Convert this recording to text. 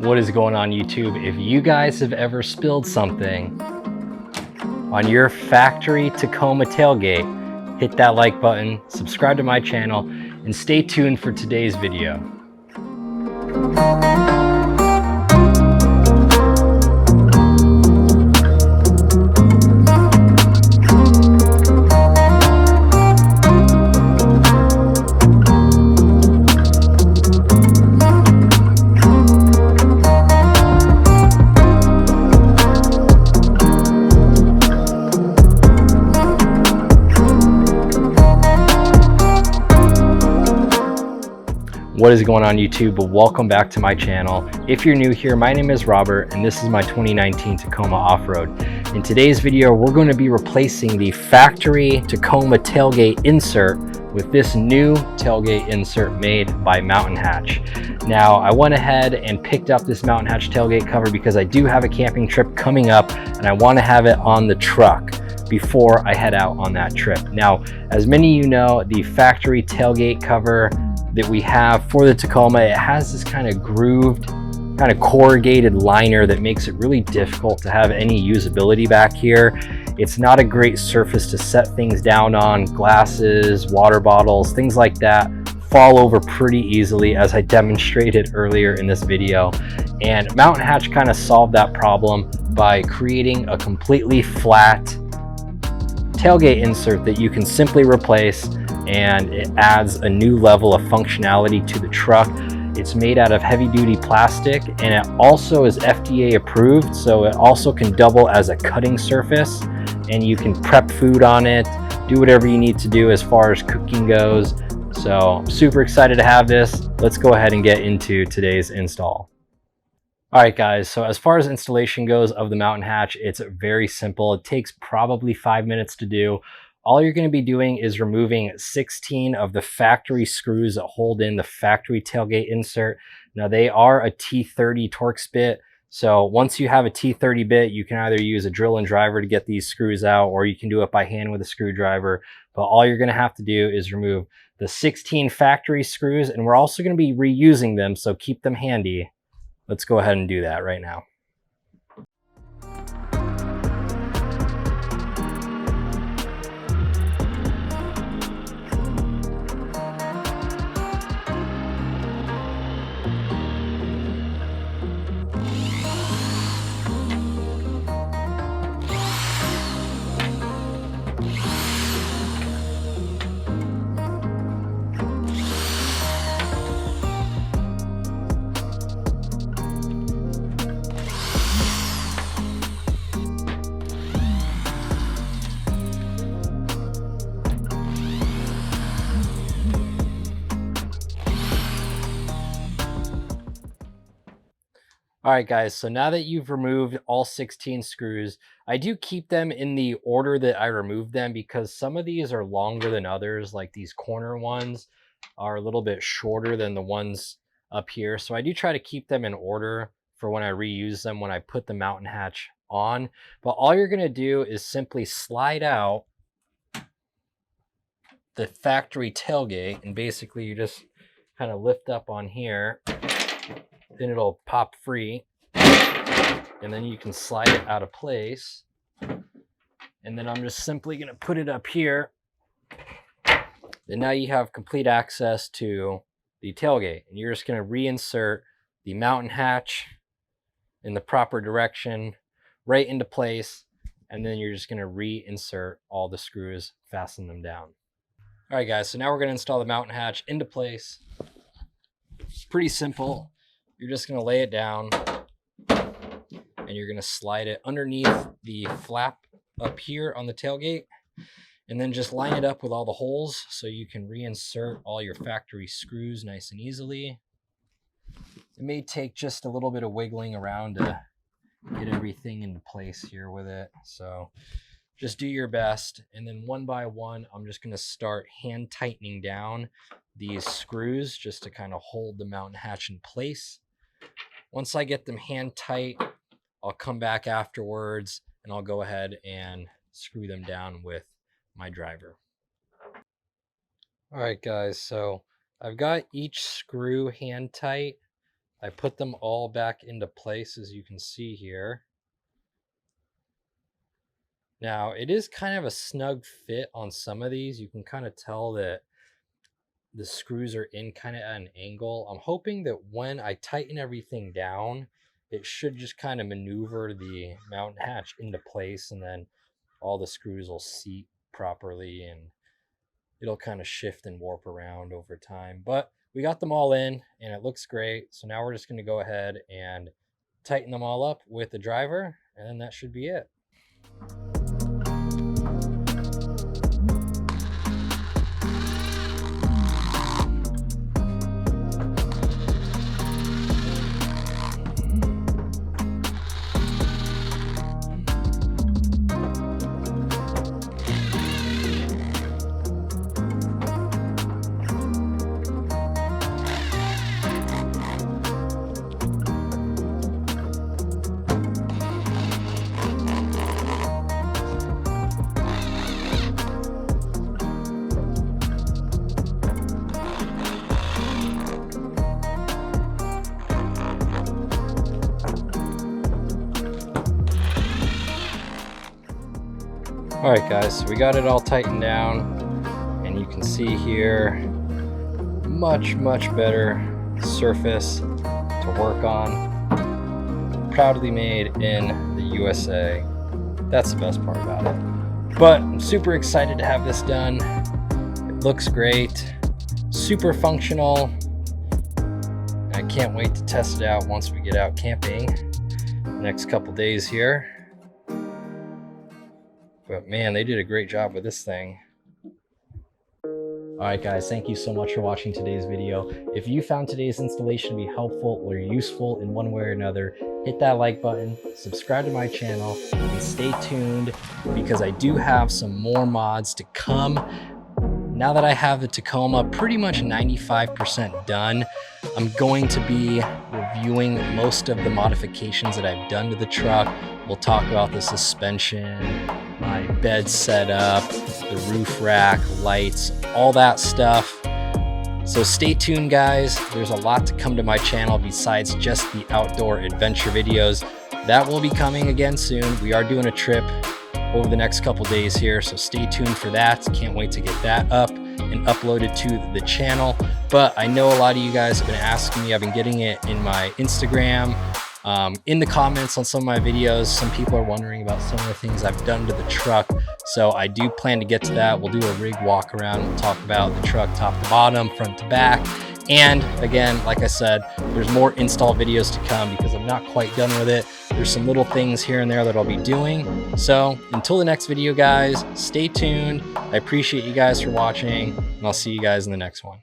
What is going on YouTube? If you guys have ever spilled something on your factory Tacoma tailgate, hit that like button, subscribe to my channel, and stay tuned for today's video. What is going on YouTube? Welcome back to my channel. If you're new here, my name is Robert and this is my 2019 Tacoma off-road. In today's video, we're going to be replacing the factory Tacoma tailgate insert with this new tailgate insert made by Mountain Hatch. Now, I went ahead and picked up this Mountain Hatch tailgate cover because I do have a camping trip coming up and I want to have it on the truck before I head out on that trip. Now, as many of you know, the factory tailgate cover that we have for the Tacoma, it has this kind of grooved, kind of corrugated liner that makes it really difficult to have any usability back here. It's not a great surface to set things down on. Glasses, water bottles, things like that fall over pretty easily, as I demonstrated earlier in this video. And Mountain Hatch kind of solved that problem by creating a completely flat tailgate insert that you can simply replace, and it adds a new level of functionality to the truck. It's made out of heavy duty plastic and it also is FDA approved, so it also can double as a cutting surface and you can prep food on it, do whatever you need to do as far as cooking goes. So I'm super excited to have this. Let's go ahead and get into today's install. All right guys, so as far as installation goes of the Mountain Hatch, it's very simple. It takes probably 5 minutes to do. All you're going to be doing is removing 16 of the factory screws that hold in the factory tailgate insert. Now they are a T30 Torx bit, so once you have a T30 bit, you can either use a drill and driver to get these screws out, or you can do it by hand with a screwdriver. But all you're going to have to do is remove the 16 factory screws, and we're also going to be reusing them, so keep them handy. Let's go ahead and do that right now. All right guys, so now that you've removed all 16 screws, I do keep them in the order that I removed them because some of these are longer than others, like these corner ones are a little bit shorter than the ones up here. So I do try to keep them in order for when I reuse them, when I put the Mountain Hatch on. But all you're gonna do is simply slide out the factory tailgate, and basically you just kind of lift up on here, then it'll pop free and then you can slide it out of place. And then I'm just simply going to put it up here, and now you have complete access to the tailgate, and you're just going to reinsert the Mountain Hatch in the proper direction right into place, and then you're just going to reinsert all the screws, fasten them down. All right guys, so now we're going to install the Mountain Hatch into place. It's pretty simple. You're just going to lay it down and you're going to slide it underneath the flap up here on the tailgate, and then just line it up with all the holes so you can reinsert all your factory screws nice and easily. It may take just a little bit of wiggling around to get everything into place here with it, so just do your best. And then one by one, I'm just going to start hand tightening down these screws just to kind of hold the Mountain Hatch in place. Once I get them hand tight, I'll come back afterwards and I'll go ahead and screw them down with my driver. All right guys, so I've got each screw hand tight. I put them all back into place, as you can see here. Now, it is kind of a snug fit on some of these. You can kind of tell that the screws are in kind of at an angle. I'm hoping that when I tighten everything down, it should just kind of maneuver the mountain hatch into place, and then all the screws will seat properly and it'll kind of shift and warp around over time. But we got them all in and it looks great. So now we're just going to go ahead and tighten them all up with the driver, and then that should be it. All right, guys, so we got it all tightened down, and you can see here, much better surface to work on. Proudly made in the USA. That's the best part about it. But I'm super excited to have this done. It looks great, super functional. And I can't wait to test it out once we get out camping the next couple days here. But man, they did a great job with this thing. All right, guys, thank you so much for watching today's video. If you found today's installation to be helpful or useful in one way or another, hit that like button, subscribe to my channel, and stay tuned because I do have some more mods to come. Now that I have the Tacoma pretty much 95% done, I'm going to be reviewing most of the modifications that I've done to the truck. We'll talk about the suspension, my bed setup, the roof rack, lights, all that stuff. So stay tuned, guys. There's a lot to come to my channel besides just the outdoor adventure videos. That will be coming again soon. We are doing a trip over the next couple days here, so stay tuned for that. Can't wait to get that up and uploaded to the channel. But I know a lot of you guys have been asking me. I've been getting it in my Instagram, in the comments on some of my videos. Some people are wondering about some of the things I've done to the truck, so I do plan to get to that. We'll do a rig walk around. We'll talk about the truck top to bottom, front to back. And again, like I said, there's more install videos to come because I'm not quite done with it. There's some little things here and there that I'll be doing. So until the next video, guys, stay tuned. I appreciate you guys for watching, and I'll see you guys in the next one.